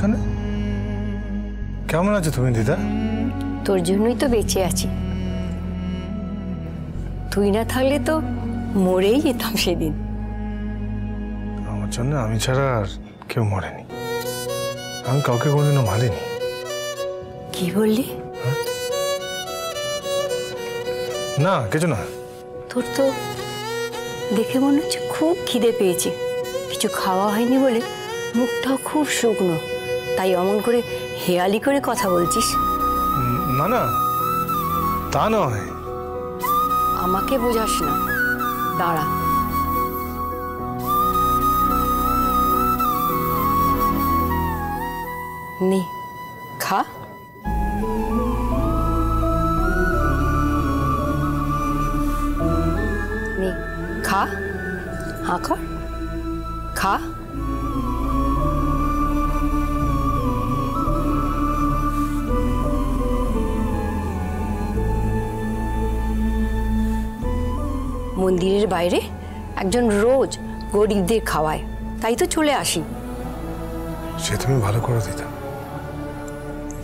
এখানে? কেমন আছো তুমি দিদা? তোর জন্যই তো বেঁচে আছি। তুই না থাকলে তো মরেই যেতাম সেদিন। আমার জন্য আমি ছাড়া আর কেউ মরেনি। আমি কাউকে কোনোদিনও মারিনি। কি বললি? না, কিছু না। তোর তো দেখে মনে হচ্ছে খুব খিদে পেয়েছে। কিছু খাওয়া হয়নি বলে মুখটাও খুব শুকনো, তাই অমন করে হেয়ালি করে কথা বলছিস। না না, তা নয়। আমাকে বোঝাস না, দাঁড়া। নে, খা। নে, খা। হাঁ কর, খা। মন্দিরের বাইরে একজন রোজ গরিবদের খাওয়ায়, তাই তো চলে আসি। সে তুমি ভালো করে দিতা।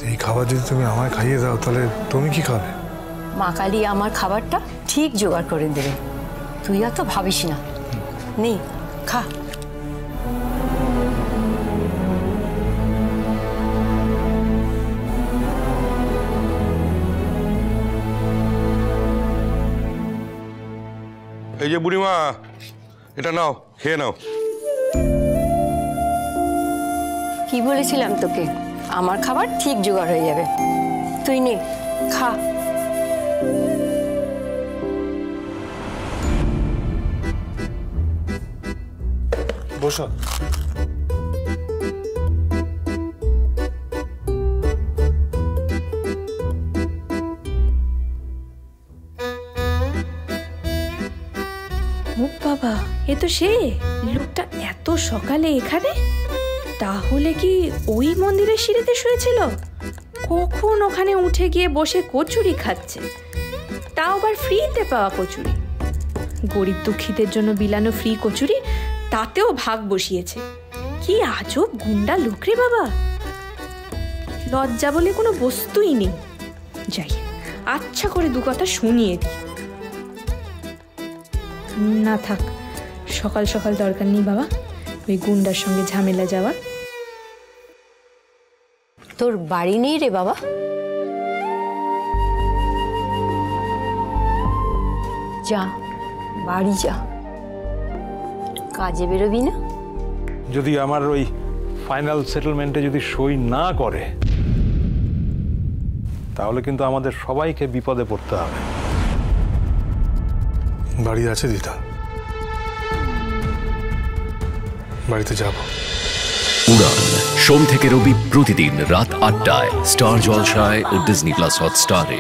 এই খাবার যদি তুমি আমায় খাইয়ে দাও তাহলে তুমি কি খাবে? মা কালী আমার খাবারটা ঠিক জোগাড় করে দেবে, তুই অত ভাবিস না। নে, খা। এই যে বুড়িমা, এটা নাও, খেয়ে নাও। কি বলেছিলাম তোকে, আমার খাবার ঠিক জোগাড় হয়ে যাবে। তুই নে, খা। বসো। বাবা, এ তো সে লোকটা এত সকালে এখানে। তাহলে কি ওই মন্দিরের সিঁড়িতে শুয়েছিল? কখন ওখানে উঠে গিয়ে বসে কচুরি খাচ্ছে, তাও আবার ফ্রিতে পাওয়া কচুরি। গরিব দুঃখীদের জন্য বিলানো ফ্রি কচুরি, তাতেও ভাগ বসিয়েছে। কি আজব গুন্ডা লোক রে বাবা। লজ্জা বলে কোনো বস্তুই নেই। যাই, আচ্ছা করে দু কথা শুনিয়ে দিই। না থাক, সকাল সকাল দরকার নেই বাবা ওই গুন্ডার সঙ্গে ঝামেলা যাওয়ার। তোর বাড়ি নেই রে বাবা? যা, বাড়ি যা। কাজে বেরোবি না? যদি আমার ওই ফাইনাল সেটেলমেন্টে যদি সই না করে তাহলে কিন্তু আমাদের সবাইকে বিপদে পড়তে হবে। বাড়ি আছে দিদা, বাড়িতে যাব। উড়ান সোম থেকে রবি প্রতিদিন রাত ৮টায় স্টার জলসায় ও ডিজনি প্লাস হটস্টারে।